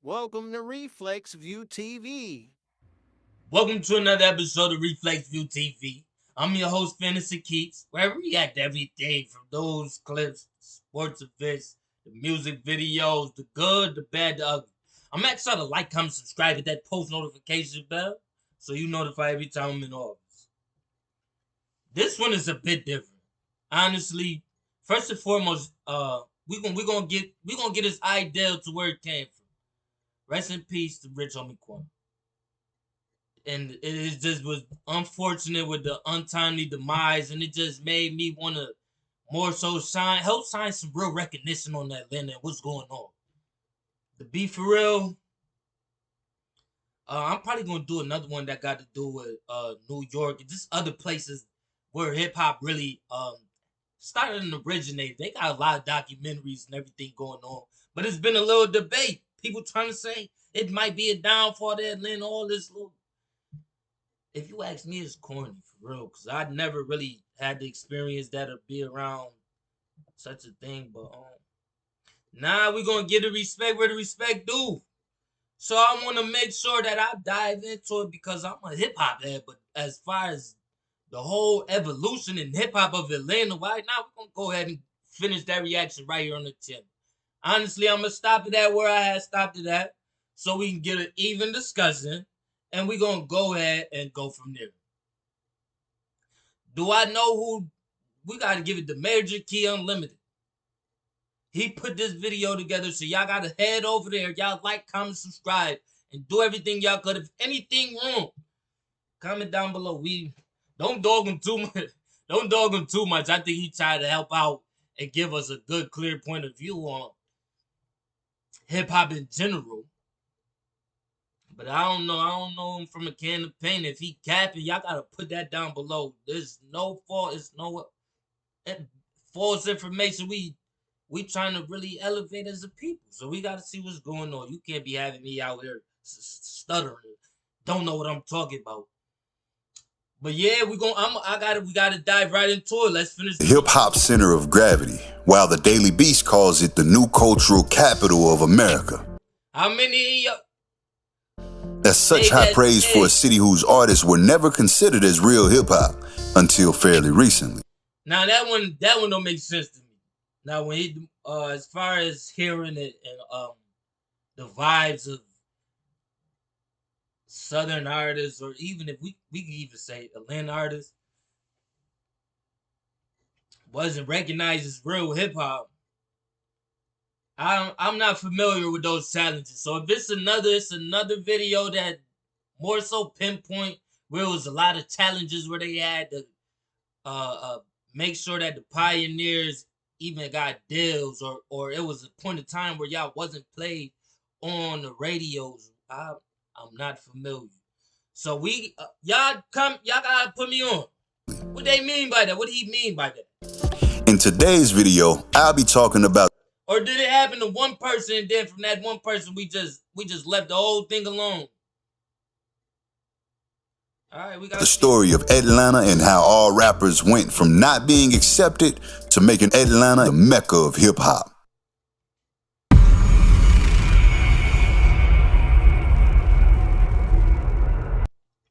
Welcome to Reflex View TV. Welcome to another episode of Reflex View TV. I'm your host, Fantasy Keats, where I react to everything from those clips, sports events, the music videos, the good, the bad, the ugly. I'm sure to like, comment, subscribe, hit that post notification bell so you notify every time I'm in office. This one is a bit different. Honestly, first and foremost, we gonna get his idea to where it came from. Rest in peace to Rich Homie Kwame. And it just was unfortunate with the untimely demise, and it just made me want to more so help shine some real recognition on that land and what's going on. To be for real, I'm probably gonna do another one that got to do with New York and just other places where hip hop really started and originated. They got a lot of documentaries and everything going on, but it's been a little debate. People trying to say it might be a downfall of Atlanta, all this little. If you ask me, it's corny for real, cause I never really had the experience that to be around such a thing. But now we gonna get the respect where the respect due. So I want to make sure that I dive into it because I'm a hip hop head. But as far as the whole evolution in hip hop of Atlanta, right now we're gonna go ahead and finish that reaction right here on the channel. Honestly, I'm gonna stop it at where I had stopped it at, so we can get an even discussion, and we're gonna go ahead and go from there. Do I know who? We gotta give it the Major Key Unlimited. He put this video together, so y'all gotta head over there. Y'all like, comment, subscribe, and do everything y'all could. If anything wrong, comment down below. We don't dog him too much. Don't dog him too much. I think he tried to help out and give us a good, clear point of view on hip hop in general. But I don't know. I don't know him from a can of paint. If he capping, y'all gotta put that down below. There's no fault. It's no false information. We trying to really elevate as a people, so we got to see what's going on. You can't be having me out here stuttering, don't know what I'm talking about. But yeah, we gotta dive right into it. Let's finish The hip hop center of gravity, while the Daily Beast calls it the new cultural capital of America. How many? That's such high praise for a city whose artists were never considered as real hip hop until fairly recently. Now that one don't make sense to me. Now when he as far as hearing it and the vibes of Southern artists, or even if we can even say Atlanta artists, wasn't recognized as real hip hop. I'm not familiar with those challenges. So if it's another video that more so pinpoint where it was a lot of challenges where they had to make sure that the pioneers even got deals, or it was a point of time where y'all wasn't played on the radios. I'm not familiar. So y'all gotta put me on. What they mean by that? What do he mean by that? In today's video, I'll be talking about. Or did it happen to one person, and then from that one person we just left the whole thing alone? All right, we got the story of Atlanta and how all rappers went from not being accepted to making Atlanta the mecca of hip hop.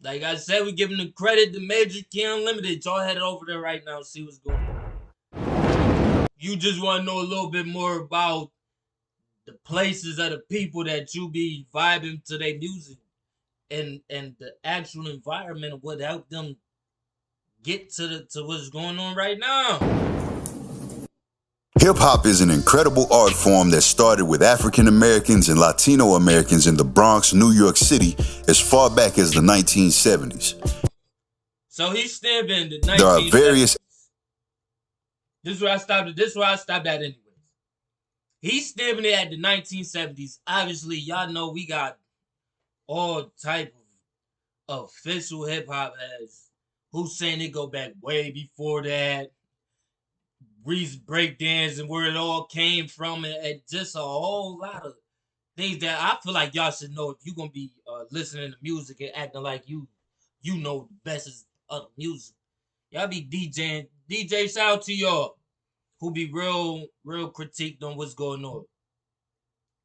Like I said, we giving the credit to Major Key Unlimited. Y'all head over there right now, see what's going on. You just want to know a little bit more about the places of the people that you be vibing to their music, and the actual environment of what helped them get to what's going on right now. Hip-hop is an incredible art form that started with African Americans and Latino Americans in the Bronx, New York City, as far back as the 1970s. So he's stamping the 1970s. There are various. This is where I stopped. This is where I stopped at anyways. He's stamping it at the 1970s. Obviously, y'all know we got all type of official hip hop heads who's saying it go back way before that. Reese breakdance and where it all came from, and just a whole lot of things that I feel like y'all should know if you're gonna be listening to music and acting like you know the best of music. Y'all be DJing. DJ, shout out to y'all who be real critiqued on what's going on.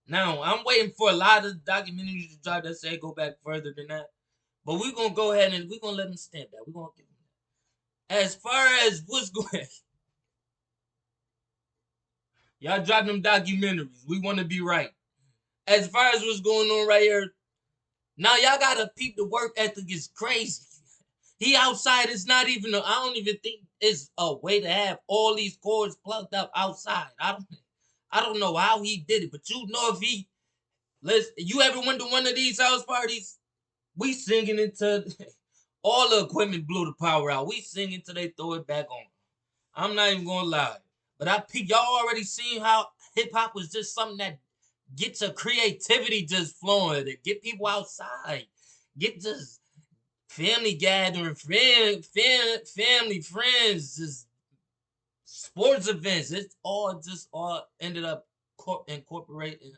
Now, I'm waiting for a lot of documentaries to drop that say go back further than that. But we're going to go ahead and we're going to let them stand that. We're going to give them that. As far as what's going y'all drop them documentaries. We want to be right. As far as what's going on right here, now y'all got to peep the work ethic is crazy. He outside is not even, I don't even think it's a way to have all these cords plugged up outside. I don't know how he did it, but you know if he, you ever went to one of these house parties? We singing until all the equipment blew the power out. We singing until they throw it back on. I'm not even gonna lie. But y'all already seen how hip hop was just something that gets a creativity just flowing, to get people outside, get just family gathering, family, friends, just sports events. It's all ended up incorporating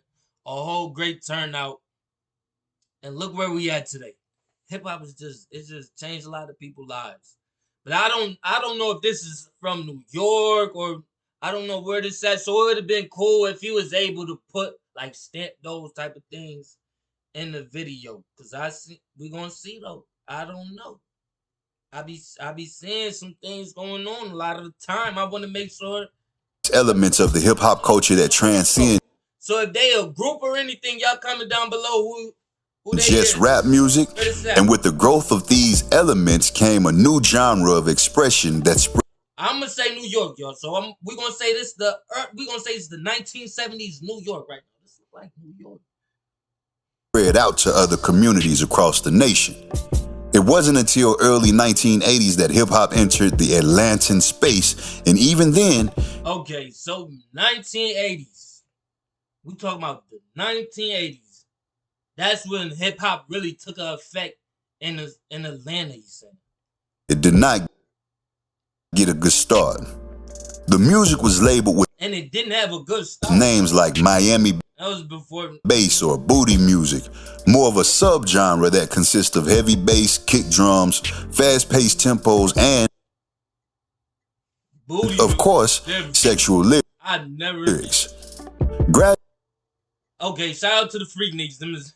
a whole great turnout. And look where we at today. Hip hop is just changed a lot of people's lives. But I don't know if this is from New York or I don't know where this at. So it would have been cool if he was able to put like stamp those type of things in the video. Cause we gonna see though. I don't know. I be seeing some things going on a lot of the time. I want to make sure elements of the hip hop culture that transcend. So if they a group or anything, y'all comment down below who they just is. rap music, and with the growth of these elements came a new genre of expression that spread. I'm gonna say New York, y'all. So we're gonna say this the 1970s New York right now. This is like New York. Spread out to other communities across the nation. It wasn't until early 1980s that hip hop entered the Atlantan space, and even then. Okay, so 1980s. We talking about the 1980s. That's when hip hop really took effect in Atlanta, you said. It did not get a good start. The music was labeled with, and it didn't have a good start, names like Miami that was before bass or booty music, more of a subgenre that consists of heavy bass, kick drums, fast-paced tempos, and booty of course, sexual lyrics. I never okay, shout out to the Freak Niggas.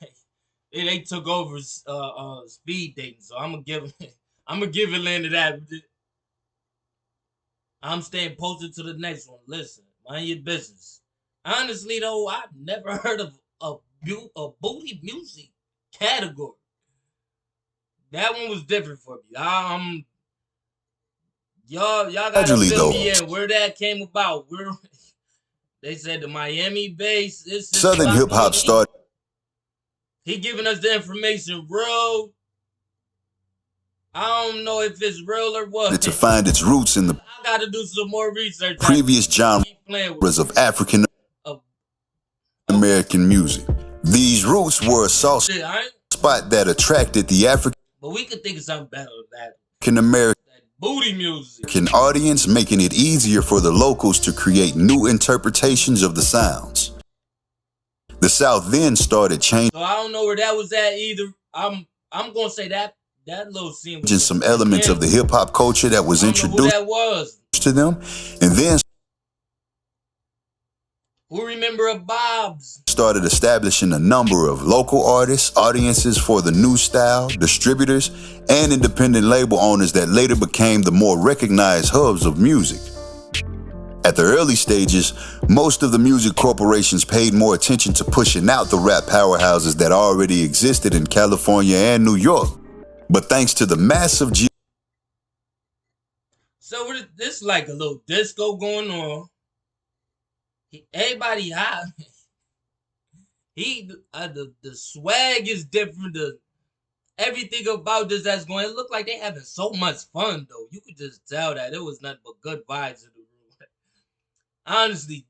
They took over speed dating, so I'm gonna give Atlanta that. I'm staying posted to the next one. Listen, mind your business. Honestly though, I've never heard of a booty music category. That one was different for me. Y'all gotta fill me in where that came about. They said the Miami bass. Southern hip hop started. He giving us the information, bro. I don't know if it's real or what. To find its roots in the. I gotta do some more research. Previous genres of African American music. These roots were a soft spot that attracted the African. But we could think of something better than that. African American booty music. Audience, making it easier for the locals to create new interpretations of the sounds. The South then started changing. So I don't know where that was at either. I'm gonna say that little scene was some elements of the hip hop culture that was introduced to them, and then who remember a Bob's started establishing a number of local artists, audiences for the new style, distributors, and independent label owners that later became the more recognized hubs of music. At the early stages, most of the music corporations paid more attention to pushing out the rap powerhouses that already existed in California and New York. But thanks to the massive so this like a little disco going on. Everybody high. The swag is different. Everything about this that's going. It looked like they having so much fun though. You could just tell that it was nothing but good vibes in the room. Honestly.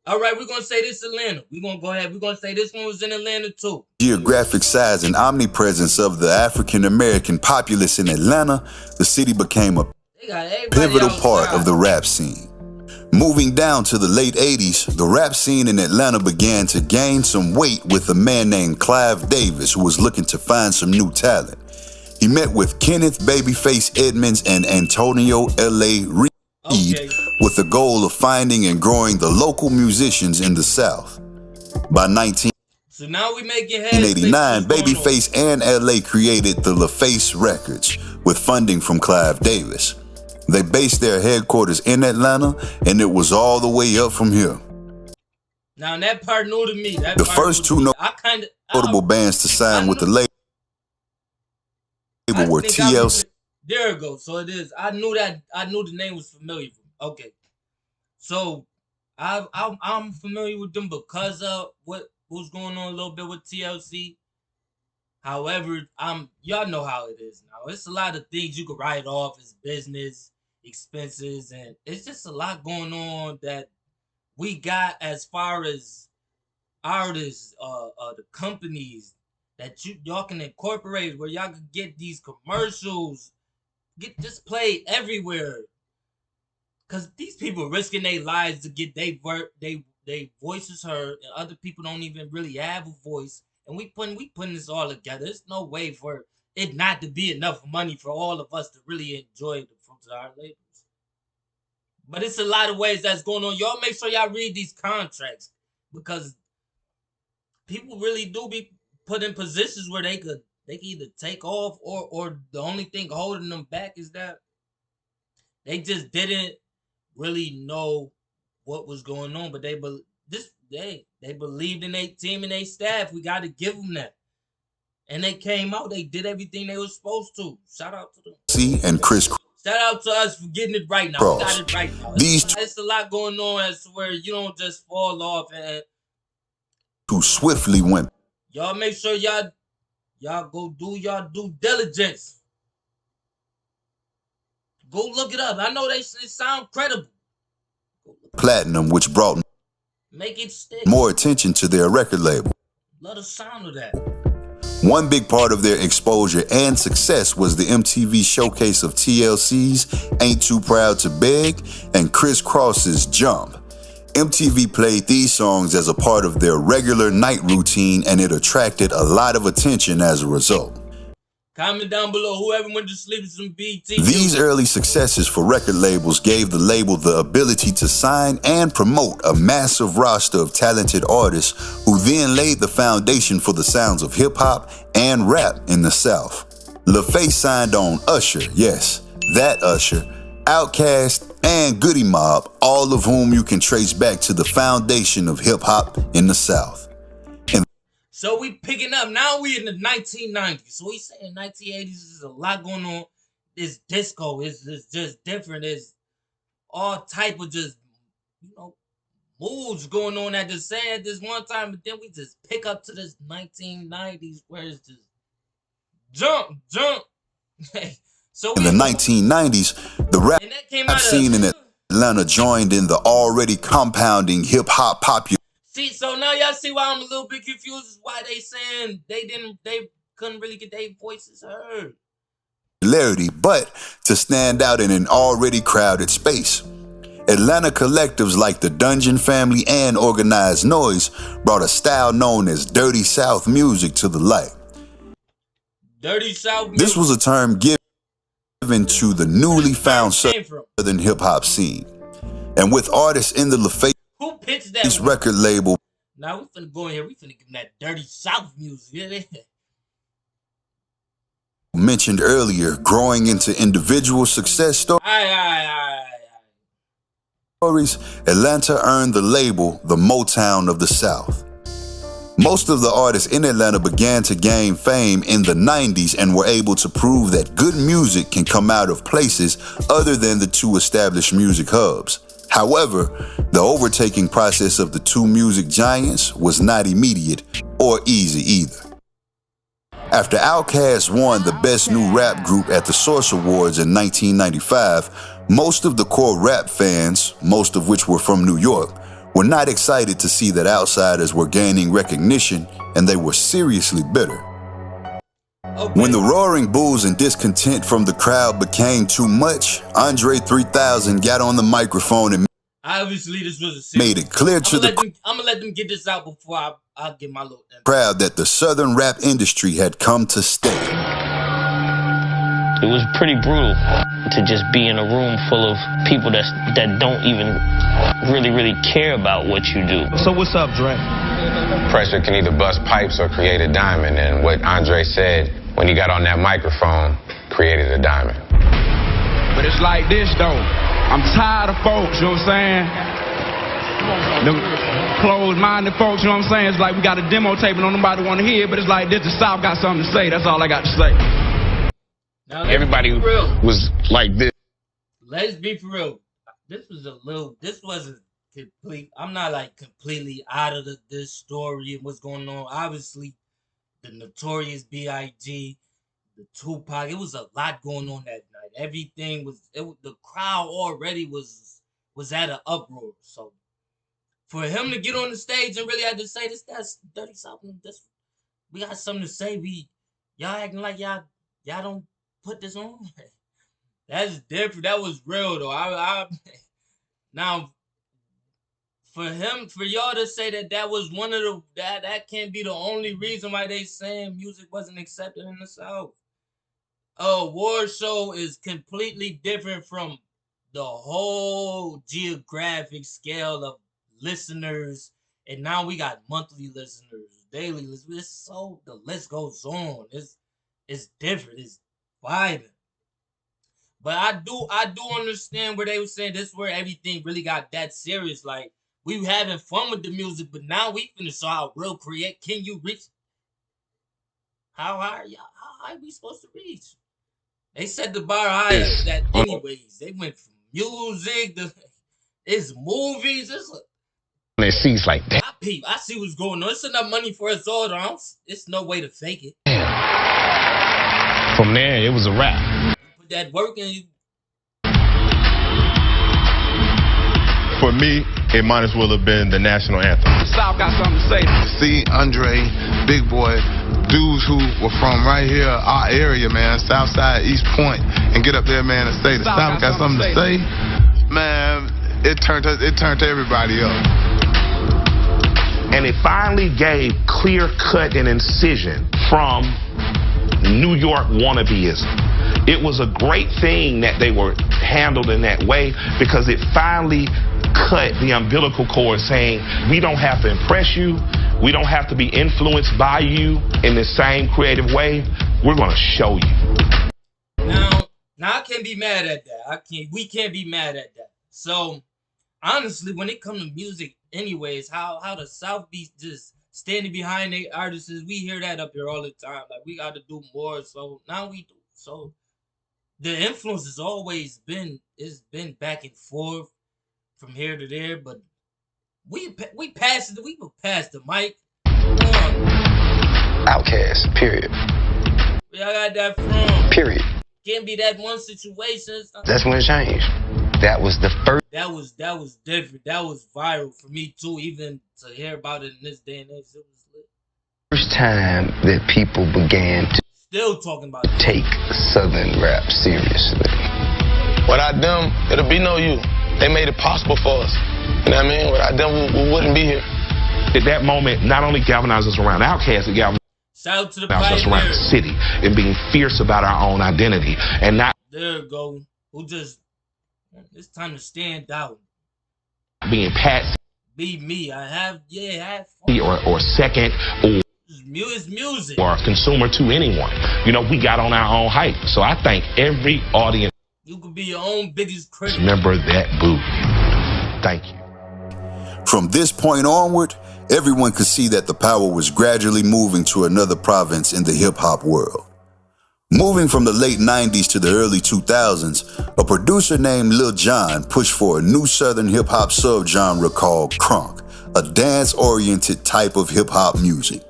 All right, we're gonna say this Atlanta. We're gonna go ahead. We're gonna say this one was in Atlanta too. Geographic size and omnipresence of the African American populace in Atlanta, the city became a pivotal part of the rap scene. Moving down to the late 80s, the rap scene in Atlanta began to gain some weight with a man named Clive Davis who was looking to find some new talent. He met with Kenneth Babyface Edmonds and Antonio L.A. Reid with the goal of finding and growing the local musicians in the South. By 1989, So now we making heads. Babyface and LA created the LaFace Records with funding from Clive Davis. They based their headquarters in Atlanta, and it was all the way up from here. Now that part new to me. The first two notable bands to sign with the label were TLC. There it goes. So it is. I knew the name was familiar. Okay. So I'm familiar with them because of what was going on a little bit with TLC. However, y'all know how it is now. It's a lot of things you could write off as business expenses, and it's just a lot going on that we got as far as artists, the companies that y'all can incorporate where y'all can get these commercials, get this played everywhere. Cause these people risking their lives to get they voices heard, and other people don't even really have a voice. And we putting this all together. There's no way for it not to be enough money for all of us to really enjoy the fruits of our labors. But it's a lot of ways that's going on. Y'all make sure y'all read these contracts, because people really do be put in positions where they can either take off, or the only thing holding them back is that they just didn't really know what was going on. But they believed in their team and their staff. We got to give them that. And they came out. They did everything they were supposed to. Shout out to them. See, and Chris. Shout out to us for getting it right now. We got it right now. It's a lot going on as to where you don't just fall off and too swiftly went. Y'all make sure y'all go do y'all due diligence. Go look it up. I know they sound credible. Platinum, which brought make it stick. More attention to their record label. Love the sound of that. One big part of their exposure and success was the MTV showcase of TLC's Ain't Too Proud to Beg and Criss Cross's Jump. MTV played these songs as a part of their regular night routine, and it attracted a lot of attention as a result. Comment down below whoever went to sleep with some BT. These early successes for record labels gave the label the ability to sign and promote a massive roster of talented artists who then laid the foundation for the sounds of hip-hop and rap in the South. LaFace signed on Usher, yes, that Usher, Outkast, and Goody Mob, all of whom you can trace back to the foundation of hip-hop in the South. So we picking up. Now we in the 1990s. So we saying 1980s is a lot going on. This disco is just different. There's all type of just, moves going on at this one time. But then we just pick up to this 1990s where it's just jump. So in the 1990s, the rap scene in Atlanta joined in the already compounding hip-hop popularity. See, so now y'all see why I'm a little bit confused is why they saying they couldn't really get their voices heard. But to stand out in an already crowded space. Atlanta collectives like the Dungeon Family and Organized Noise brought a style known as Dirty South music to the light. Dirty South music. This was a term given to the newly found southern hip-hop scene. And with artists in the LaFace who pitched that record label. Now we finna go in here. We finna give them that Dirty South music. Mentioned earlier, growing into individual success stories. Atlanta earned the label the Motown of the South. Most of the artists in Atlanta began to gain fame in the 90s and were able to prove that good music can come out of places other than the two established music hubs. However, the overtaking process of the two music giants was not immediate or easy either. After Outkast won the Best New Rap Group at the Source Awards in 1995, most of the core rap fans, most of which were from New York, were not excited to see that outsiders were gaining recognition, and they were seriously bitter. When the roaring boos and discontent from the crowd became too much, Andre 3000 got on the microphone and obviously this was made it clear to the I'm gonna let them get this out before I get my little crowd that the southern rap industry had come to stay. It was pretty brutal to just be in a room full of people that don't even really care about what you do. So what's up, Dre? pressure can either bust pipes or create a diamond. And what Andre said when he got on that microphone created a diamond. But it's like this, though. I'm tired of folks, you know what I'm saying? Them closed-minded folks, you know what I'm saying? It's like we got a demo tape and nobody want to hear it, but it's like this, the South got something to say. That's all I got to say. Now, Everybody was like this. Let's be for real. This wasn't complete. I'm not like completely out of this story and what's going on. Obviously, the Notorious B.I.G., the Tupac, it was a lot going on that night. Everything was, the crowd already was at an uproar. So for him to get on the stage and really have to say this, that's dirty something. We got something to say. Y'all acting like y'all don't put this on. That's different. That was real though. Now for y'all to say that was one of the that can't be the only reason why they saying music wasn't accepted in the South. Award show is completely different from the whole geographic scale of listeners, and now we got monthly listeners, daily listeners. So the list goes on. It's different. It's vibing. But I do understand where they were saying this is where everything really got that serious. Like we were having fun with the music, but now we finna show how real create. Can you reach? How high are we supposed to reach? They set the bar high as that anyways. They went from music to it's movies. And it seems like that. I see what's going on. It's enough money for us all. It's no way to fake it. From there, it was a wrap. Put that work in. For me, it might as well have been the national anthem. The South got something to say. See Andre, Big Boy, dudes who were from right here, our area, man, Southside, East Point, and get up there, man, and say the South got something to say. Man, it turned everybody up. And it finally gave clear cut and incision from New York wannabeism. It was a great thing that they were handled in that way because it finally cut the umbilical cord saying, we don't have to impress you. We don't have to be influenced by you in the same creative way. We're going to show you. Now I can't be mad at that. We can't be mad at that. So, honestly, when it comes to music anyways, how the South be just standing behind the artists, we hear that up here all the time. Like, we got to do more. So, now we do. So, the influence has always been, back and forth from here to there, but we passed the mic. Outcast, period. Where y'all got that from? Period. Can't be that one situation. That's when it changed. That was the first. That was different. That was viral for me too. Even to hear about it in this day and age, it was lit. First time that people began to still talking about it. Take Southern rap seriously. Without them, it'll be no you. They made it possible for us. You know what I mean? Without them, we wouldn't be here. At that moment, not only galvanized us around Outkast, it galvanized us around the city and being fierce about our own identity and not. There you go. It's time to stand out. Being patsy. Be me. Have fun. Or second or. It's music. Or a consumer to anyone. You know, we got on our own hype. So I thank every audience. You could be your own biggest critic. Remember that boo. Thank you. From this point onward, everyone could see that the power was gradually moving to another province in the hip-hop world. Moving from the late 90s to the early 2000s, a producer named Lil Jon pushed for a new southern hip-hop subgenre called crunk, a dance-oriented type of hip-hop music.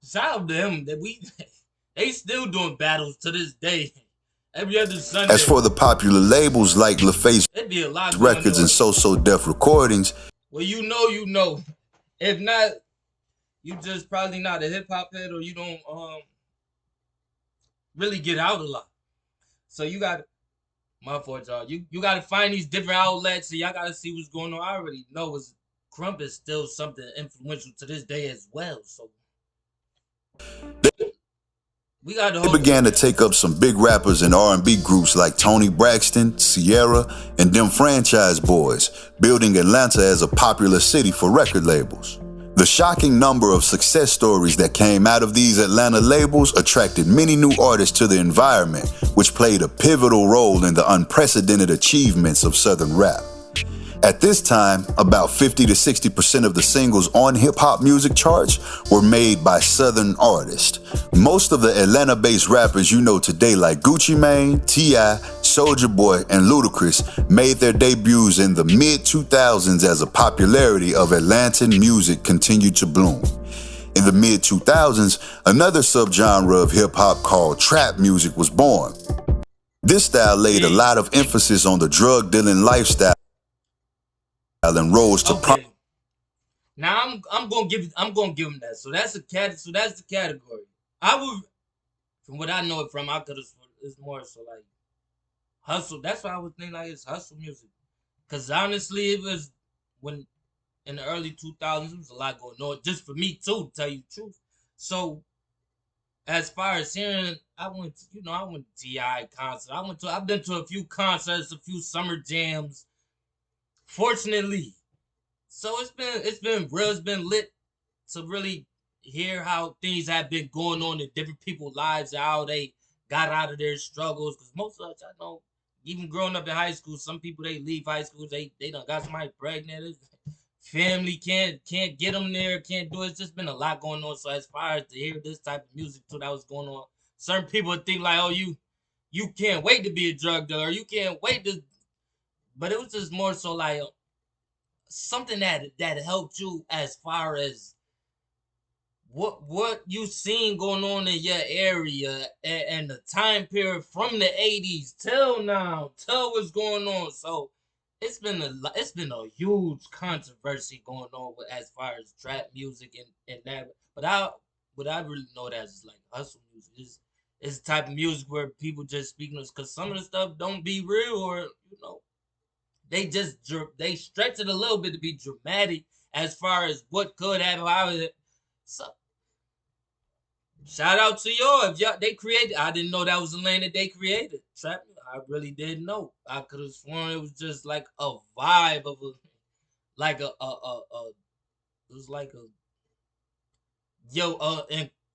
Shout out to them that they still doing battles to this day. Every other Sunday. As for the popular labels like LaFace Records and So Def Recordings, well, you know. If not, you just probably not a hip hop head, or you don't really get out a lot. So you got, my fault, y'all. You got to find these different outlets, and y'all got to see what's going on. I already know crump is still something influential to this day as well. So. They began to take up some big rappers and R&B groups like Tony Braxton, Sierra, and them Franchise Boys, building Atlanta as a popular city for record labels. The shocking number of success stories that came out of these Atlanta labels attracted many new artists to the environment, which played a pivotal role in the unprecedented achievements of Southern rap. At this time, about 50 to 60% of the singles on hip-hop music charts were made by Southern artists. Most of the Atlanta-based rappers you know today like Gucci Mane, T.I., Soulja Boy, and Ludacris made their debuts in the mid-2000s as the popularity of Atlantan music continued to bloom. In the mid-2000s, another subgenre of hip-hop called trap music was born. This style laid a lot of emphasis on the drug-dealing lifestyle and rose to Now I'm gonna give him that. So that's the category. I would, from what I know it from, I could have. It's more so like hustle. That's why I would think like it's hustle music. Cause honestly, it was when in the early 2000s, there was a lot going on. Just for me too, to tell you the truth. So as far as hearing, I went to T.I. concert. I've been to a few concerts, a few summer jams. Fortunately, so it's been real. It's been lit to really hear how things have been going on in different people's lives, how they got out of their struggles. Because most of us, I know, even growing up in high school, some people they leave high school, they done got somebody pregnant. Family can't get them there, can't do it. It's just been a lot going on. So as far as to hear this type of music too that was going on, certain people think like, oh, you can't wait to be a drug dealer, you can't wait to. But it was just more so like something that helped you as far as what you seen going on in your area and the time period from the 80s till now, tell what's going on. So it's been a huge controversy going on with as far as trap music and that. But what I really know that is like hustle music is the type of music where people just speaking because some of the stuff don't be real or they stretch it a little bit to be dramatic as far as what could happen. So, shout out to y'all. If y'all they created, I didn't know that was the lane that they created. Trap, I really didn't know. I could have sworn it was just like a vibe of it was like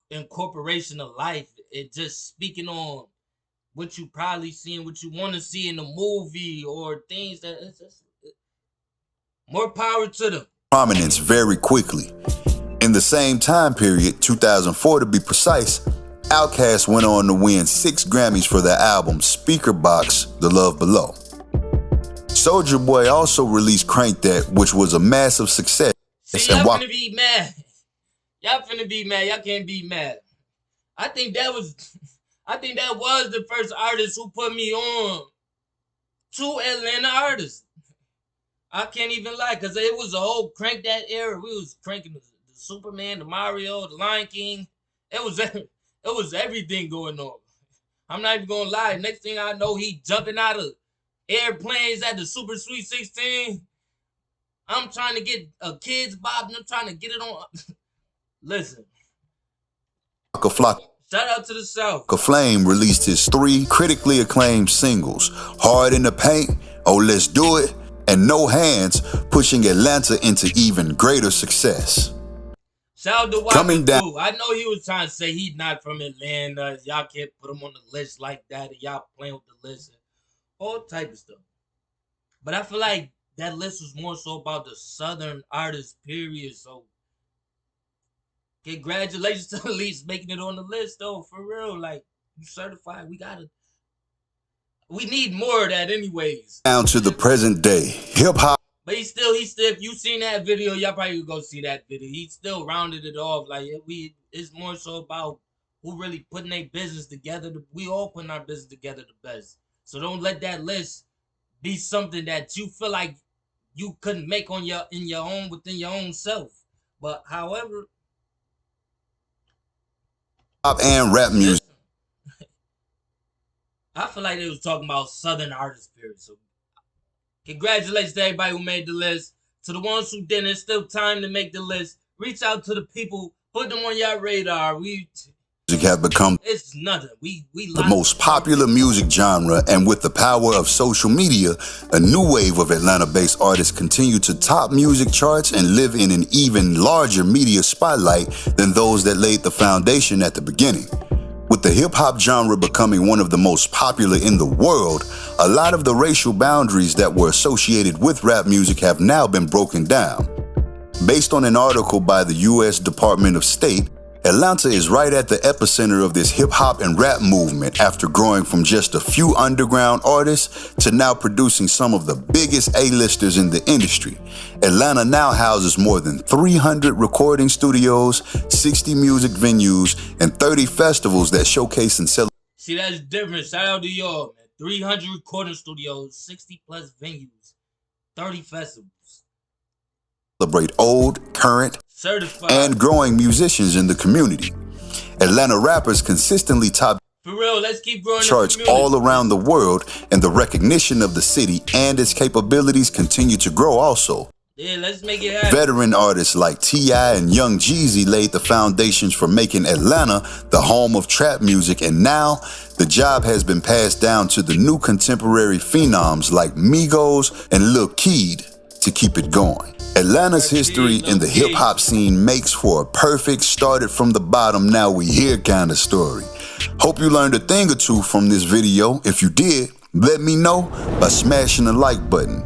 incorporation of life. It just speaking on what you probably seen, what you want to see in the movie, or things that it's just more power to them. Prominence very quickly. In the same time period, 2004 to be precise, Outkast went on to win 6 Grammys for their album Speaker Box, The Love Below. Soulja Boy also released Crank That, which was a massive success. See, y'all finna be mad. Y'all finna be mad. Y'all can't be mad. I think that was the first artist who put me on to Atlanta artists. I can't even lie, because it was a whole Crank That era. We was cranking the Superman, the Mario, the Lion King. It was everything going on. I'm not even gonna lie. Next thing I know, he jumping out of airplanes at the Super Sweet 16. I'm trying to get a Kids Bob, and I'm trying to get it on. Listen. Shout out to the South. Flame released his 3 critically acclaimed singles, Hard in the Paint, Oh Let's Do It, and No Hands, pushing Atlanta into even greater success. Shout out to Coming down. I know he was trying to say he's not from Atlanta. Y'all can't put him on the list like that. And y'all playing with the list. All type of stuff. But I feel like that list was more so about the Southern artists, period. So congratulations to at least making it on the list, though. For real. Like, you certified. We need more of that anyways. Down to the present day, hip-hop. But he still, if you seen that video, y'all probably go see that video. He still rounded it off. Like, it's more so about who really putting their business together. We all putting our business together the best. So don't let that list be something that you feel like you couldn't make within your own self. But however, pop and rap music. I feel like they was talking about Southern artists, period. So congratulations to everybody who made the list. To the ones who didn't, it's still time to make the list. Reach out to the people, put them on your radar. have become it's nothing. We the most popular music genre, and with the power of social media, a new wave of Atlanta-based artists continue to top music charts and live in an even larger media spotlight than those that laid the foundation at the beginning. With the hip-hop genre becoming one of the most popular in the world, a lot of the racial boundaries that were associated with rap music have now been broken down. Based on an article by the U.S. Department of State, Atlanta is right at the epicenter of this hip-hop and rap movement after growing from just a few underground artists to now producing some of the biggest A-listers in the industry. Atlanta now houses more than 300 recording studios, 60 music venues, and 30 festivals that showcase and celebrate. See, that's different. Shout out to y'all, man. 300 recording studios, 60 plus venues, 30 festivals. Celebrate old, current, certified, and growing musicians in the community. Atlanta rappers consistently top for real, let's keep growing charts all around the world, and the recognition of the city and its capabilities continue to grow also. Yeah, let's make it happen. Veteran artists like T.I. and Young Jeezy laid the foundations for making Atlanta the home of trap music, and now the job has been passed down to the new contemporary phenoms like Migos and Lil Keed to keep it going. Atlanta's history in the hip-hop scene makes for a perfect started from the bottom, now we here kind of story. Hope you learned a thing or two from this video. If you did, let me know by smashing the like button.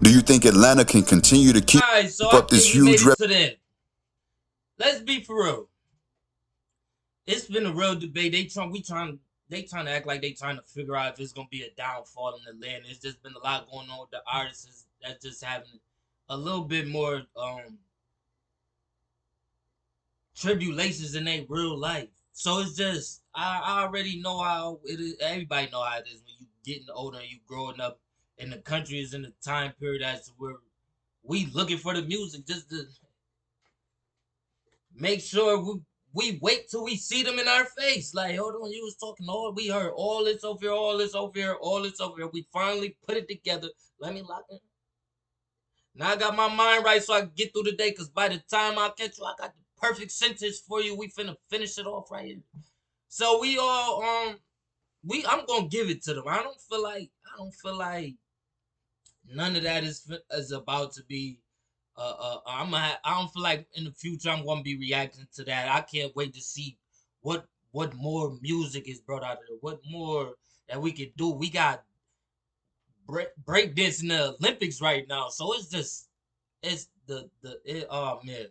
Do you think Atlanta can continue to keep up this huge Let's be for real. It's been a real debate. They trying to act like they trying to figure out if it's gonna be a downfall in Atlanta. It's just been a lot going on with the artists that's just having a little bit more tribulations in their real life. So it's just I already know how it is. Everybody know how it is when you getting older and you growing up, and the country is in the time period as where we looking for the music just to make sure we wait till we see them in our face. Like, hold on, you was talking all, we heard all this over here, all this over here, all this over here. We finally put it together. Let me lock in. Now I got my mind right so I can get through the day, because by the time I catch you, I got the perfect sentence for you. We finna finish it off right here. So we all I'm gonna give it to them. I don't feel like none of that is about to be I don't feel like in the future I'm gonna be reacting to that. I can't wait to see what more music is brought out of there, what more that we can do. We got breakdance in the Olympics right now, so it's oh man,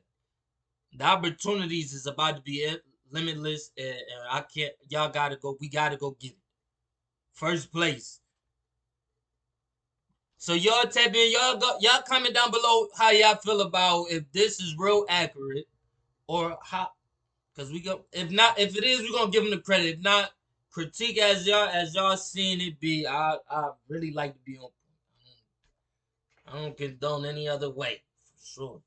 the opportunities is about to be limitless, and I can't. Y'all gotta go. We gotta go get it. First place. So y'all tap in. Y'all comment down below how y'all feel about if this is real accurate, or how. Cause we go. If it is, we're gonna give them the credit. If not, critique as y'all seeing it be. I really like to be on. I don't condone any other way, for sure.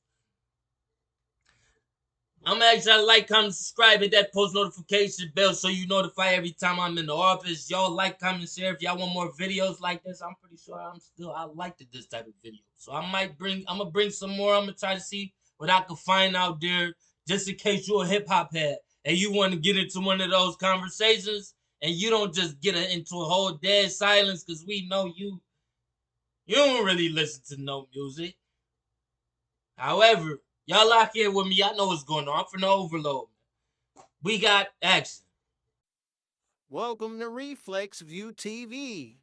I'm gonna ask y'all to like, comment, subscribe, hit that post notification bell so you notify every time I'm in the office. Y'all like, comment, share. If y'all want more videos like this, I'm pretty sure I liked this type of video. So I'm gonna bring some more. I'm gonna try to see what I can find out there, just in case you're a hip hop head and you want to get into one of those conversations and you don't just get into a whole dead silence, because we know you don't really listen to no music. However, y'all lock in with me. Y'all know what's going on. I'm finna overload. We got action. Welcome to Reflex View TV.